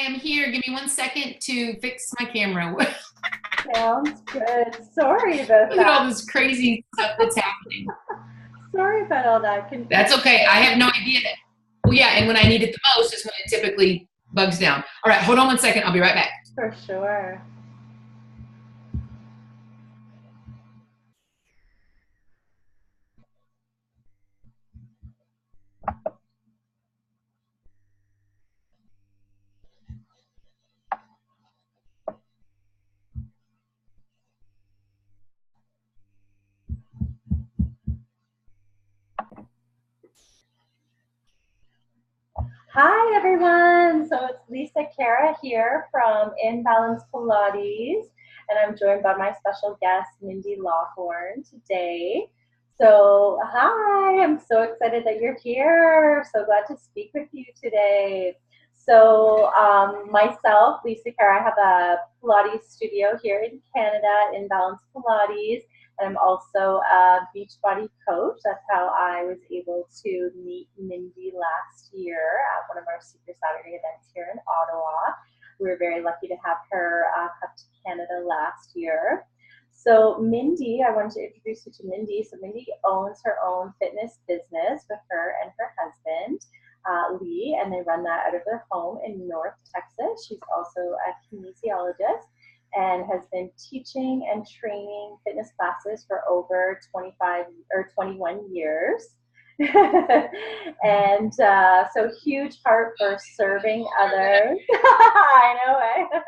am here. Give me 1 second to fix my camera. Sounds good. Sorry about Look at all that. this crazy stuff that's happening. Sorry about all that That's confusion. okay. I have no idea. Well, yeah, and when I need it the most is when it typically bugs down. All right, hold on 1 second. I'll be right back. For sure. Hi, everyone. So it's Khera here from Balance Pilates, and I'm joined by my special guest, Mindy Lawhorne, today. So, hi, I'm so excited that you're here. So glad to speak with you today. So, myself, Khera, I have a Pilates studio here in Canada, In Balance Pilates. And I'm also a Beachbody coach. That's how I was able to meet Mindy last year at one of our Super Saturday events here in Ottawa. We were very lucky to have her come to Canada last year. So Mindy, I wanted to introduce you to Mindy. So Mindy owns her own fitness business with her and her husband, Lee, and they run that out of their home in North Texas. She's also a kinesiologist and has been teaching and training fitness classes for over 25 or 21 years. And so huge heart for serving others. I know, eh?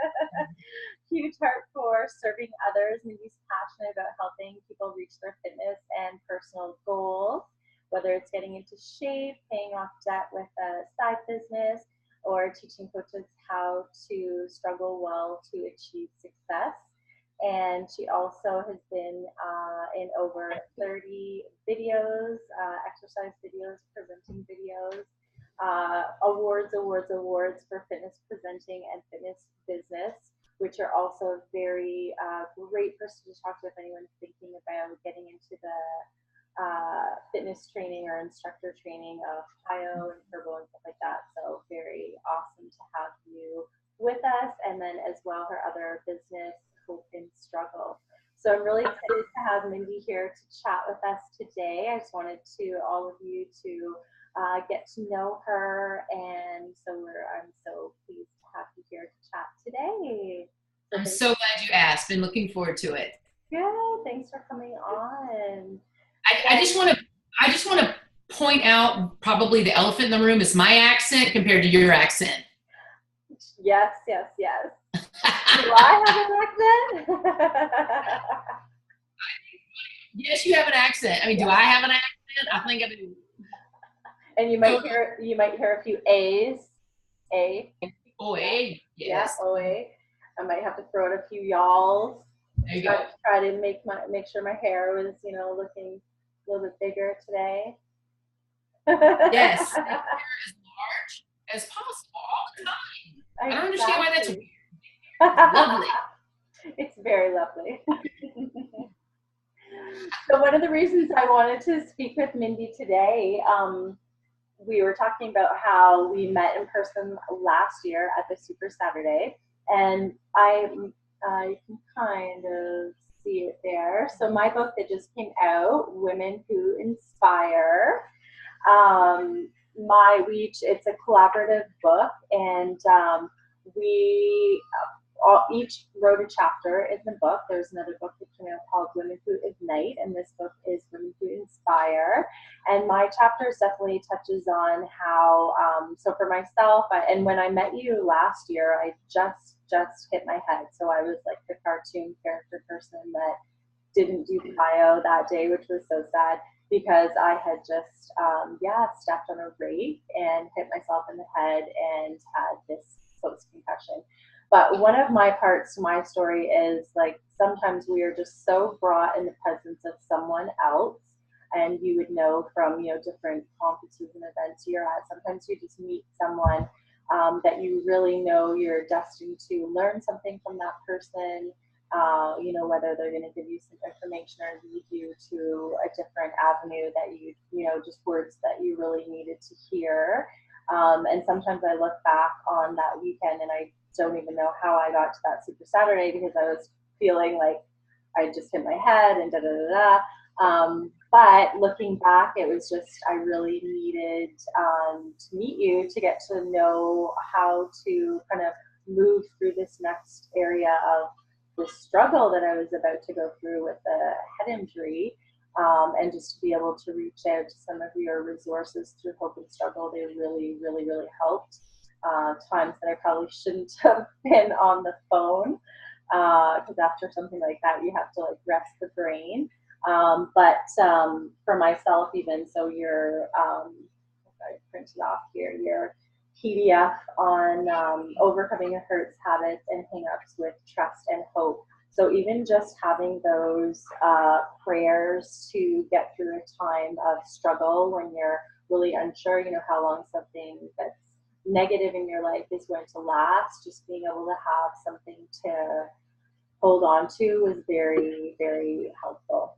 Huge heart for serving others. Mindy's passionate about helping people reach their fitness and personal goals, whether it's getting into shape, paying off debt with a side business, or teaching coaches how to struggle well to achieve success. And she also has been in over 30 videos, exercise videos, presenting videos, awards for fitness presenting and fitness business, which are also a very great person to talk to if anyone's thinking about getting into the fitness training or instructor training of PIO and Turbo and stuff like that. So very awesome to have you with us. And then as well, her other business, Hope and Struggle. So I'm really excited to have Mindy here to chat with us today. I just wanted to all of you to get to know her. And so I'm so pleased to have you here to chat today. So I'm so glad you asked. Been looking forward to it. Good. Thanks for coming on. I just want to point out probably the elephant in the room is my accent compared to your accent. Yes. Do I have an accent? Yes, you have an accent. I mean, do I have an accent? I think I do. And you might hear a few A's. A. Oh, A. Yes. Yeah, OA. I might have to throw out a few y'alls. There you go. Try to make sure my hair was, looking a little bit bigger today. Yes. As large as possible all the time. I don't understand why that's weird. It's lovely. It's very lovely. So one of the reasons I wanted to speak with Mindy today, we were talking about how we met in person last year at the Super Saturday, and I can kind of see it there. So my book that just came out, Women Who Inspire. It's a collaborative book, and we each wrote a chapter in the book. There's another book that came out called Women Who Ignite, and this book is Women Who Inspire. And my chapters definitely touches on how, so for myself, and when I met you last year, I just hit my head. So I was like the cartoon character person that didn't do bio that day, which was so sad because I had just, stepped on a rake and hit myself in the head and had this post-concussion. But one of my parts to my story is like sometimes we are just so brought in the presence of someone else, and you would know from different conferences and events you're at. Sometimes you just meet someone that you really know you're destined to learn something from that person. Whether they're going to give you some information or lead you to a different avenue that just words that you really needed to hear. And sometimes I look back on that weekend and I don't even know how I got to that Super Saturday, because I was feeling like I just hit my head and da da da da. But looking back, it was just, I really needed to meet you to get to know how to kind of move through this next area of the struggle that I was about to go through with the head injury. And just to be able to reach out to some of your resources through Hope and Struggle, they really, really, really helped. Times that I probably shouldn't have been on the phone, because after something like that, you have to like rest the brain. But for myself, even so, your I printed off here your PDF on overcoming your hurts, habits, and hangups with trust and hope. So even just having those prayers to get through a time of struggle when you're really unsure, you know, how long something that's negative in your life is going to last, just being able to have something to hold on to was very, very helpful.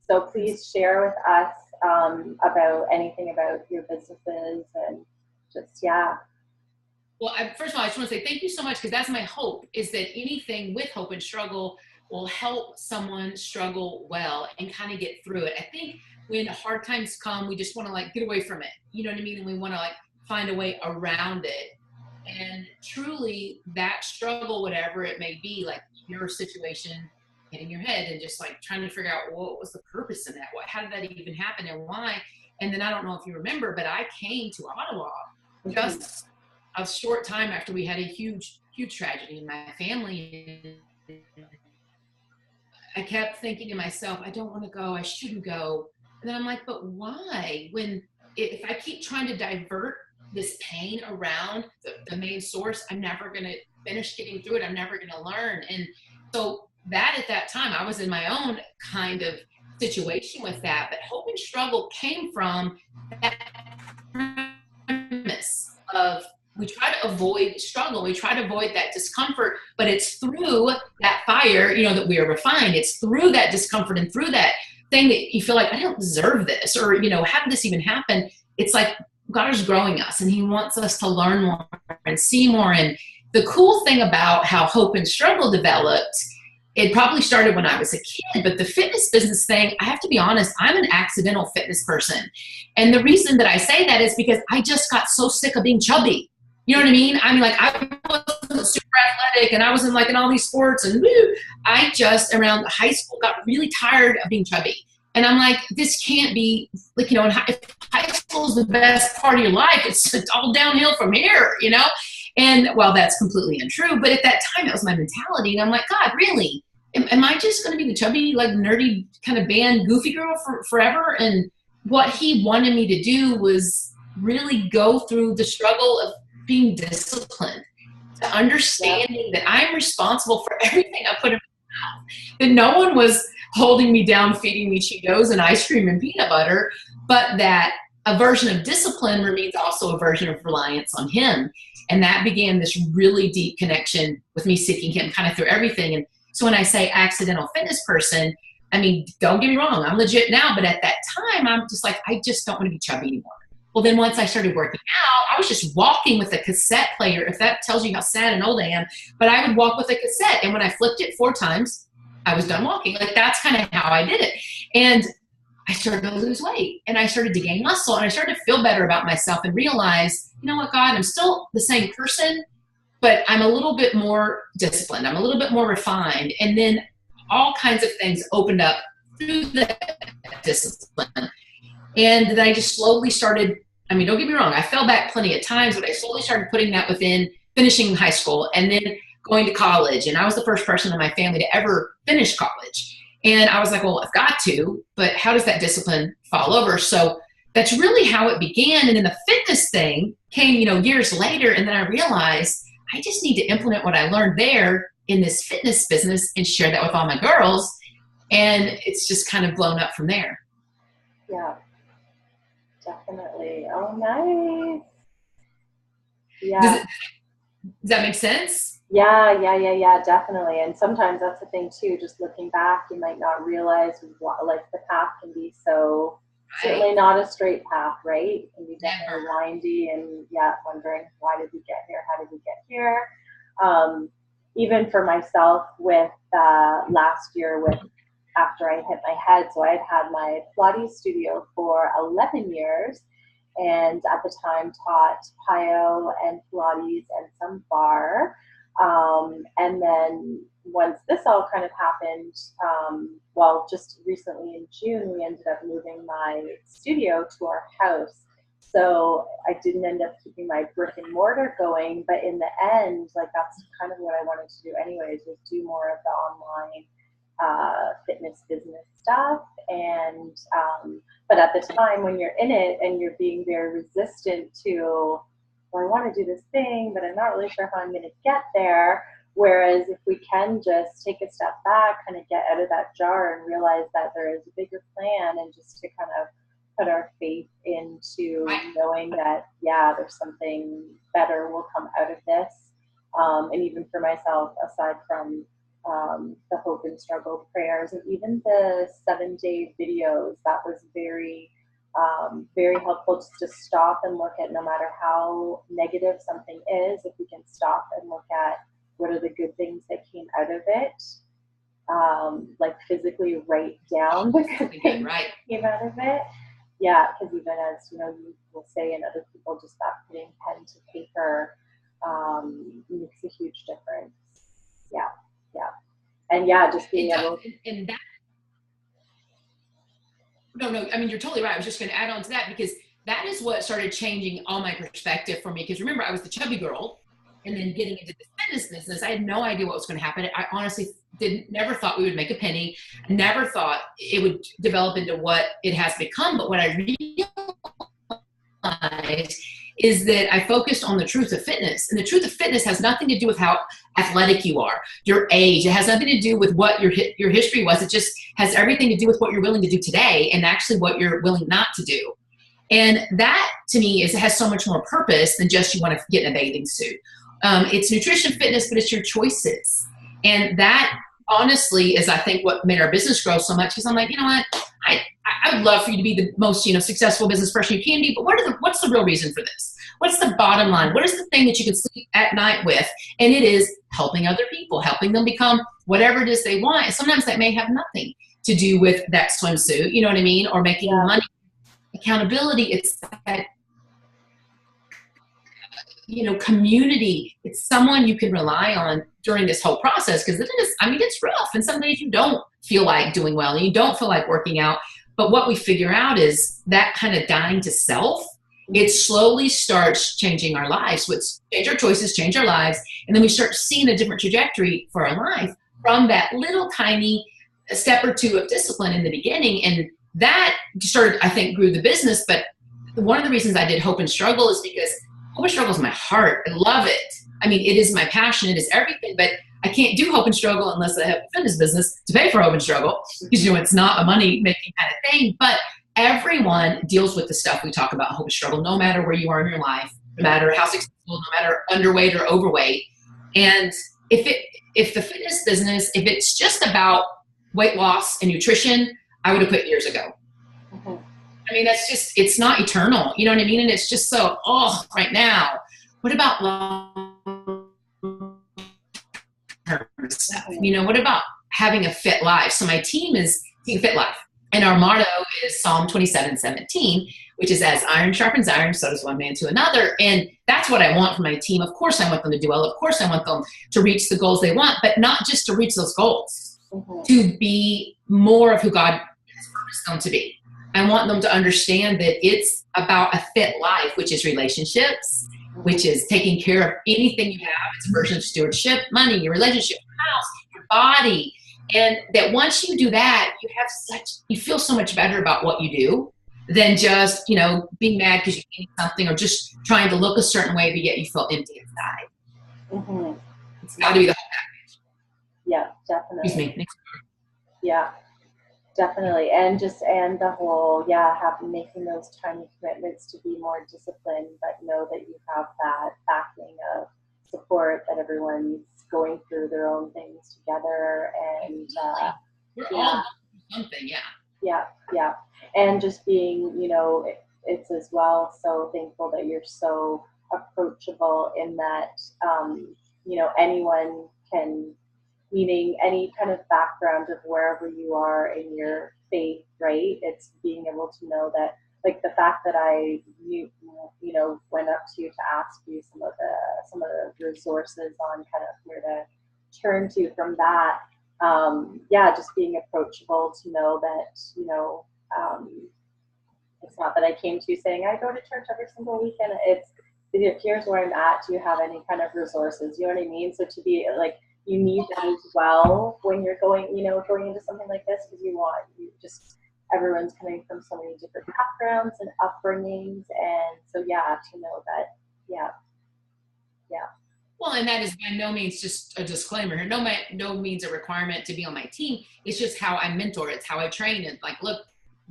So please share with us about anything about your businesses and just, yeah. Well, first of all, I just want to say thank you so much, because that's my hope, is that anything with Hope and Struggle will help someone struggle well and kind of get through it. I think when hard times come, we just want to like get away from it. You know what I mean? And we want to like find a way around it. And truly that struggle, whatever it may be, like your situation, hitting your head and just like trying to figure out what was the purpose in that? How did that even happen and why? And then I don't know if you remember, but I came to Ottawa just a short time after we had a huge, huge tragedy in my family. I kept thinking to myself, I don't want to go, I shouldn't go. And then I'm like, but why? If I keep trying to divert this pain around the main source, I'm never going to finish getting through it. I'm never going to learn. And so that at that time, I was in my own kind of situation with that. But Hope and Struggle came from that premise of, we try to avoid struggle. We try to avoid that discomfort, but it's through that fire, you know, that we are refined. It's through that discomfort and through that thing that you feel like, I don't deserve this, or, you know, how did this even happen? It's like God is growing us and he wants us to learn more and see more. And the cool thing about how Hope and Struggle developed, it probably started when I was a kid, but the fitness business thing, I have to be honest, I'm an accidental fitness person. And the reason that I say that is because I just got so sick of being chubby. You know what I mean? I mean, like, I wasn't super athletic and I was in like in all these sports and woo, I just around high school got really tired of being chubby. And I'm like, this can't be like, you know, if high school is the best part of your life, it's all downhill from here, you know? And well, that's completely untrue. But at that time, that was my mentality. And I'm like, God, really? Am I just going to be the chubby, like nerdy kind of band goofy girl forever? And what he wanted me to do was really go through the struggle of being disciplined, to understanding that I'm responsible for everything I put in my mouth, that no one was holding me down, feeding me Cheetos and ice cream and peanut butter, but that a version of discipline remains also a version of reliance on him. And that began this really deep connection with me seeking him kind of through everything. And so when I say accidental fitness person, I mean, don't get me wrong, I'm legit now, but at that time, I'm just like, I just don't want to be chubby anymore. Well, then once I started working out, I was just walking with a cassette player, if that tells you how sad and old I am, but I would walk with a cassette. And when I flipped it 4 times, I was done walking. Like, that's kind of how I did it. And I started to lose weight and I started to gain muscle and I started to feel better about myself and realize, you know what, God, I'm still the same person, but I'm a little bit more disciplined. I'm a little bit more refined. And then all kinds of things opened up through that discipline. And then I just slowly started, I mean, don't get me wrong, I fell back plenty of times, but I slowly started putting that within finishing high school and then going to college. And I was the first person in my family to ever finish college. And I was like, well, I've got to, but how does that discipline fall over? So that's really how it began. And then the fitness thing came, you know, years later. And then I realized I just need to implement what I learned there in this fitness business and share that with all my girls. And it's just kind of blown up from there. Yeah. Definitely. Oh, nice. Yeah. Does that make sense? Yeah, definitely. And sometimes that's the thing too, just looking back, you might not realize what, like, the path can be so certainly not a straight path, right? And you Never. definitely windy and wondering why did we get here? How did we get here? Even for myself with last year with after I hit my head, so I had had my Pilates studio for 11 years and at the time taught Pyo and Pilates and some bar. And then once this all kind of happened, just recently in June, we ended up moving my studio to our house. So I didn't end up keeping my brick and mortar going, but in the end, like that's kind of what I wanted to do anyways, was do more of the online fitness business stuff. And but at the time when you're in it and you're being very resistant to, well, I want to do this thing, but I'm not really sure how I'm going to get there. Whereas if we can just take a step back, kind of get out of that jar and realize that there is a bigger plan, and just to kind of put our faith into knowing that, there's something better will come out of this. And even for myself, aside from the hope and struggle prayers and even the 7-day videos, that was very helpful, just to stop and look at, no matter how negative something is, if we can stop and look at what are the good things that came out of it, like physically write down the good things that came out of it. Yeah, because even as you will say, and other people, just that putting pen to paper makes a huge difference. Yeah. And just being able to. And that, no, I mean, you're totally right. I was just going to add on to that, because that is what started changing all my perspective for me. Because remember, I was the chubby girl, and then getting into the fitness business, I had no idea what was going to happen. I honestly never thought we would make a penny. I never thought it would develop into what it has become. But what I realized is that I focused on the truth of fitness. And the truth of fitness has nothing to do with how athletic you are, your age. It has nothing to do with what your history was. It just has everything to do with what you're willing to do today, and actually what you're willing not to do. And that, to me, has so much more purpose than just you want to get in a bathing suit. It's nutrition, fitness, but it's your choices. And that, honestly, is, I think, what made our business grow so much. Because I'm like, you know what? I would love for you to be the most, successful business person you can be, but what's the real reason for this? What's the bottom line? What is the thing that you can sleep at night with? And it is helping other people, helping them become whatever it is they want. And sometimes that may have nothing to do with that swimsuit, you know what I mean? Or making money. Accountability, it's that, community. It's someone you can rely on during this whole process, because it's rough. And some days you don't feel like doing well and you don't feel like working out. But what we figure out is that kind of dying to self, it slowly starts changing our lives. Change our choices, change our lives, and then we start seeing a different trajectory for our life from that little tiny step or two of discipline in the beginning. And that started, I think, grew the business. But one of the reasons I did Hope and Struggle is because Hope and Struggle is my heart. I love it. I mean, it is my passion. It is everything. But I can't do Hope and Struggle unless I have a fitness business to pay for Hope and Struggle, because it's not a money-making kind of thing. But everyone deals with the stuff we talk about in Hope and Struggle, no matter where you are in your life, no matter how successful, no matter underweight or overweight. And if the fitness business, if it's just about weight loss and nutrition, I would have quit years ago. Mm-hmm. I mean, it's not eternal. You know what I mean? And it's just so, right now. What about long-term stuff? What about having a fit life? So my team is Team Fit Life. And our motto is Psalm 27:17, which is, as iron sharpens iron, so does one man to another. And that's what I want from my team. Of course, I want them to do well. Of course, I want them to reach the goals they want, but not just to reach those goals, to be more of who God has purposed them to be. I want them to understand that it's about a fit life, which is relationships, which is taking care of anything you have. It's a version of stewardship, money, your relationship, your house, your body. And that once you do that, you feel so much better about what you do than just, being mad because you need something, or just trying to look a certain way, but yet you feel empty inside. Mm-hmm. It's got to be the whole package. Yeah, definitely. Excuse me. Yeah, definitely. And the whole, making those tiny commitments to be more disciplined, but know that you have that backing of support, that everyone's going through their own things together. And we're all doing something, Yeah, yeah. And just being, it's as well so thankful that you're so approachable in that, anyone can, meaning any kind of background of wherever you are in your faith, right? It's being able to know that, like the fact that went up to you to ask you some of the resources on kind of where to turn to from that. Yeah, just being approachable to know that, it's not that I came to you saying I go to church every single weekend. It's, here's where I'm at. Do you have any kind of resources? You know what I mean? So to be like, you need that as well when you're going into something like this, because everyone's coming from so many different backgrounds and upbringings. And so, yeah, to know that, yeah, yeah, Well, and that is by no means just a disclaimer here. No means a requirement to be on my team. It's just how I mentor. It's how I train. And like, look,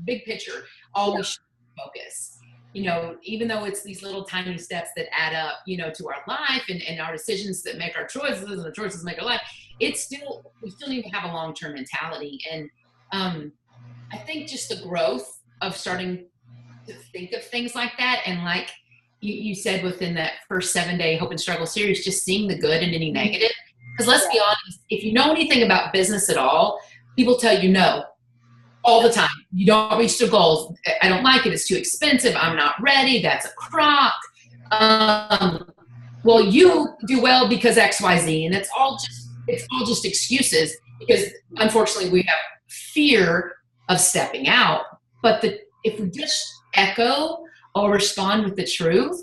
big picture, always focus. Even though it's these little tiny steps that add up, to our life and our decisions that make our choices and the choices make our life, we still need to have a long-term mentality. And I think just the growth of starting to think of things like that, and like you said, within that first 7-day Hope and Struggle series, just seeing the good in any negative. Because let's be honest, if you know anything about business at all, people tell you no all the time. You don't reach the goals. I don't like it. It's too expensive. I'm not ready. That's a crock. Well, you do well because X, Y, Z, and it's all just excuses, because unfortunately we have fear of stepping out. But if we just echo or respond with the truth,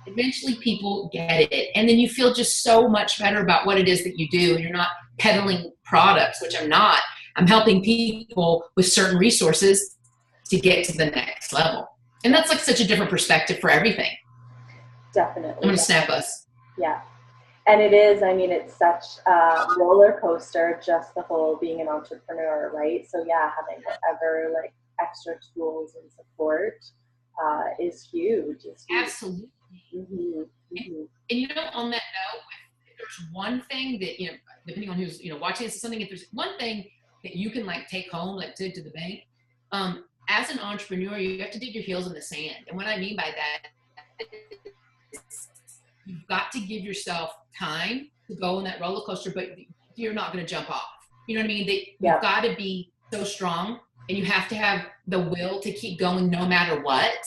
eventually people get it. And then you feel just so much better about what it is that you do. You're not peddling products, which I'm not. I'm helping people with certain resources to get to the next level. And that's like such a different perspective for everything. definitely. I'm going to snap us. Yeah. And it is, I mean, it's such a roller coaster, just the whole being an entrepreneur, right? So yeah, having whatever like extra tools and support is huge. It's huge. Absolutely. Mm-hmm. Mm-hmm. And on that note, if there's one thing that, depending on who's, watching this or something, if there's one thing that you can like take home, like to the bank, as an entrepreneur, you have to dig your heels in the sand. And what I mean by that is you've got to give yourself time to go on that roller coaster, but you're not going to jump off. You know what I mean? You've got to be so strong, and you have to have the will to keep going no matter what,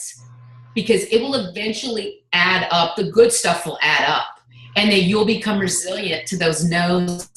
because it will eventually add up. The good stuff will add up, and then you'll become resilient to those no's,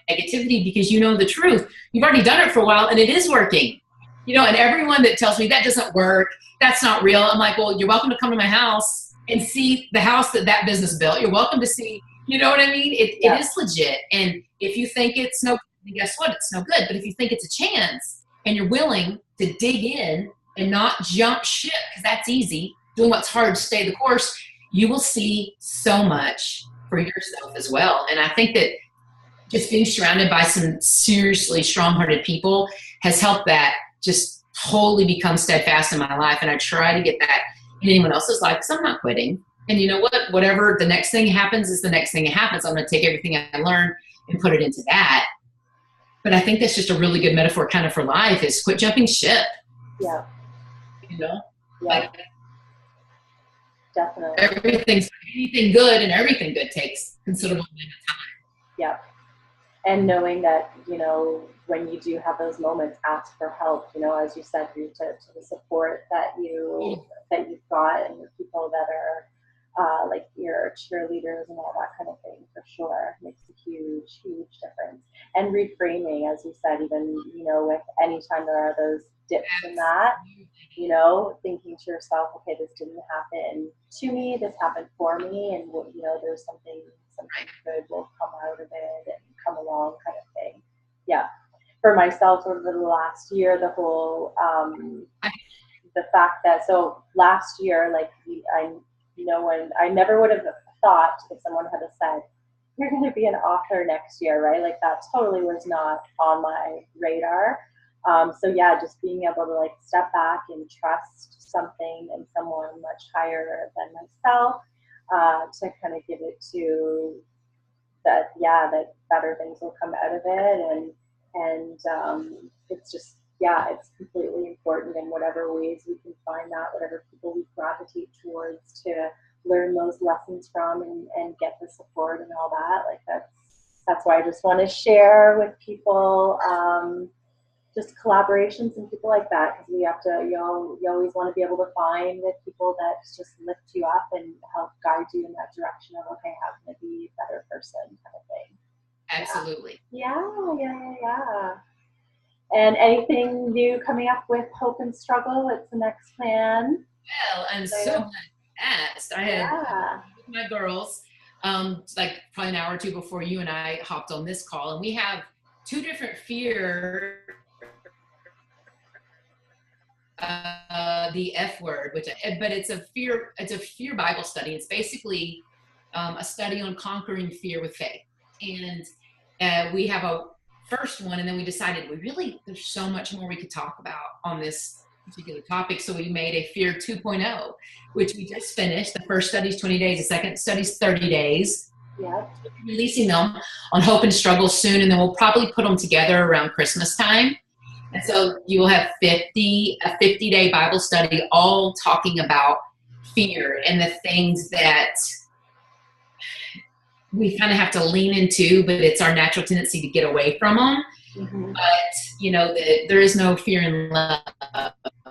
negativity, because you know the truth. You've already done it for a while, and it is working. And everyone that tells me that doesn't work, that's not real, I'm like, well, you're welcome to come to my house and see the house that business built. You're welcome to see, you know what I mean? It is legit. And if you think it's no good, guess what? It's no good. But if you think it's a chance and you're willing to dig in and not jump ship, because that's easy, doing what's hard to stay the course, you will see so much for yourself as well. And I think that just being surrounded by some seriously strong-hearted people has helped that just totally become steadfast in my life. And I try to get that in anyone else's life, because I'm not quitting. And you know what? Whatever the next thing happens is the next thing that happens. I'm going to take everything I learned and put it into that. But I think that's just a really good metaphor kind of for life, is quit jumping ship. Yeah. Yeah. Like, definitely. Anything good and everything good takes considerable amount of time. Yeah. And knowing that, when you do have those moments, ask for help, as you said, to the support that you've got, and your people that are like your cheerleaders and all that kind of thing, for sure makes a huge, huge difference. And reframing, as you said, even, with anytime there are those dips in that, thinking to yourself, okay, this didn't happen to me, this happened for me, and there's something good will come out of it and come along, kind of thing. Yeah. For myself, over the last year, the whole the fact that, so last year, like, when I never would have thought, if someone had said, you're going to be an author next year, right? Like, that totally was not on my radar. So yeah, just being able to like step back and trust something and someone much higher than myself, to kind of give it to that, that better things will come out of it. And And it's just, yeah, it's completely important in whatever ways we can find that, whatever people we gravitate towards to learn those lessons from and get the support and all that. Like that's why I just want to share with people just collaborations and people like that, because we have to, you always want to be able to find the people that just lift you up and help guide you in that direction of, okay, how can I be a better person, kind of thing. Absolutely. Yeah. And anything new coming up with Hope and Struggle? What's the next plan? Well, I'm so glad you asked. I had my girls, like probably an hour or two before you and I hopped on this call, and we have two different fear, the F word, but it's a fear Bible study. It's basically a study on conquering fear with faith. And we have a first one, and then we decided there's so much more we could talk about on this particular topic. So we made a Fear 2.0, which we just finished. The first study is 20 days. The second study is 30 days. Yeah. We'll be releasing them on Hope and Struggle soon, and then we'll probably put them together around Christmas time. And so you will have a 50-day Bible study, all talking about fear and the things that we kind of have to lean into, but it's our natural tendency to get away from them. Mm-hmm. But, there is no fear in love,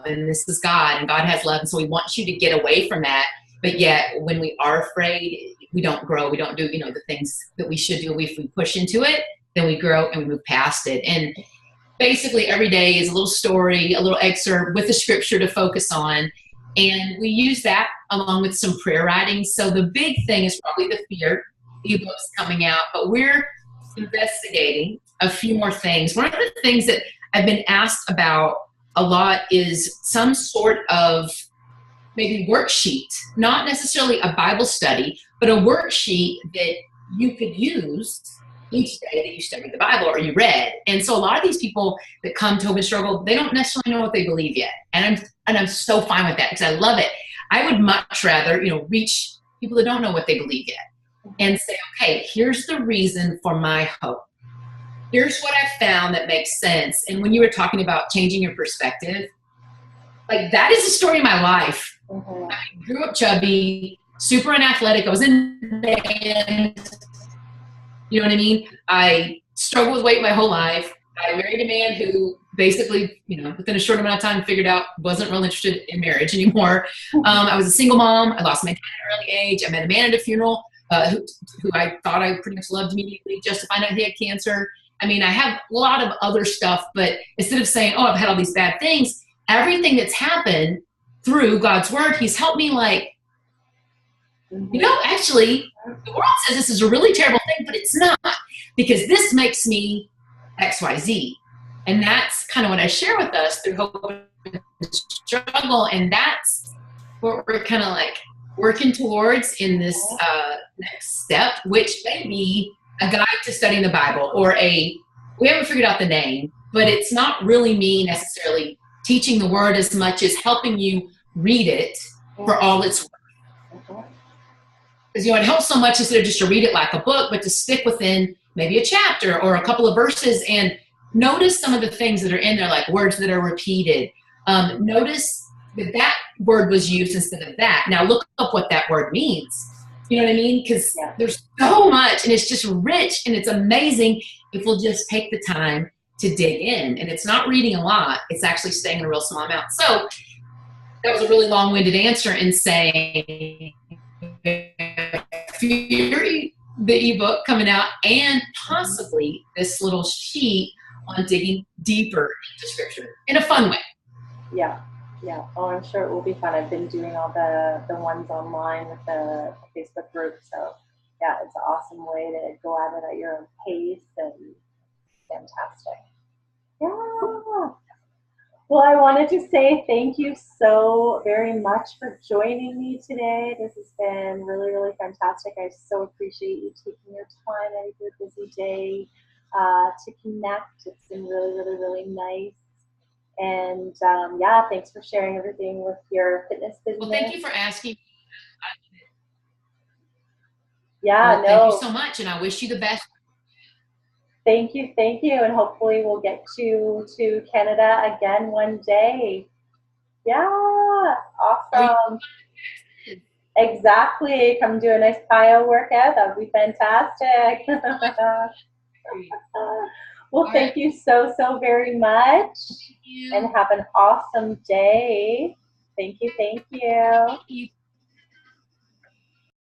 and this is God, and God has love. And so we want you to get away from that. But yet when we are afraid, we don't grow. We don't do, the things that we should do. If we push into it, then we grow and we move past it. And basically every day is a little story, a little excerpt with the scripture to focus on. And we use that along with some prayer writing. So the big thing is probably the fear ebooks coming out, but we're investigating a few more things. One of the things that I've been asked about a lot is some sort of maybe worksheet, not necessarily a Bible study, but a worksheet that you could use each day that you study the Bible or you read. And so a lot of these people that come to Hope and Struggle, they don't necessarily know what they believe yet. And I'm so fine with that, because I love it. I would much rather, reach people that don't know what they believe yet and say, okay, here's the reason for my hope. Here's what I found that makes sense. And when you were talking about changing your perspective, like that is the story of my life. Mm-hmm. I grew up chubby, super unathletic. I was in band. You know what I mean? I struggled with weight my whole life. I married a man who basically, within a short amount of time figured out wasn't really interested in marriage anymore. I was a single mom. I lost my dad at an early age. I met a man at a funeral who I thought I pretty much loved immediately, just to find out he had cancer. I mean, I have a lot of other stuff, but instead of saying, oh, I've had all these bad things, everything that's happened through God's word, he's helped me actually, the world says this is a really terrible thing, but it's not, because this makes me XYZ. And that's kind of what I share with us through Hope and Struggle. And that's what we're kind of working towards in this next step, which may be a guide to studying the Bible, or we haven't figured out the name, but it's not really me necessarily teaching the word as much as helping you read it for all it's worth. Because, it helps so much instead of just to read it like a book, but to stick within maybe a chapter or a couple of verses and notice some of the things that are in there, like words that are repeated. Notice that word was used instead of that. Now look up what that word means. You know what I mean? Because there's so much, and it's just rich, and it's amazing if we'll just take the time to dig in. And it's not reading a lot. It's actually staying in a real small amount. So that was a really long-winded answer in saying the ebook coming out, and possibly this little sheet on digging deeper into scripture in a fun way. Yeah. Oh, I'm sure it will be fun. I've been doing all the ones online with the Facebook group. So yeah, it's an awesome way to go at it at your own pace, and fantastic. Yeah. Well, I wanted to say thank you so very much for joining me today. This has been really, really fantastic. I so appreciate you taking your time out of your busy day to connect. It's been really, really, really nice. And thanks for sharing everything with your fitness business. Well, thank you for asking. Thank you so much, and I wish you the best. Thank you, and hopefully we'll get you to Canada again one day. Yeah, awesome. Exactly. Come do a nice plyo workout. That would be fantastic. Well, thank you so very much. And have an awesome day. Thank you. You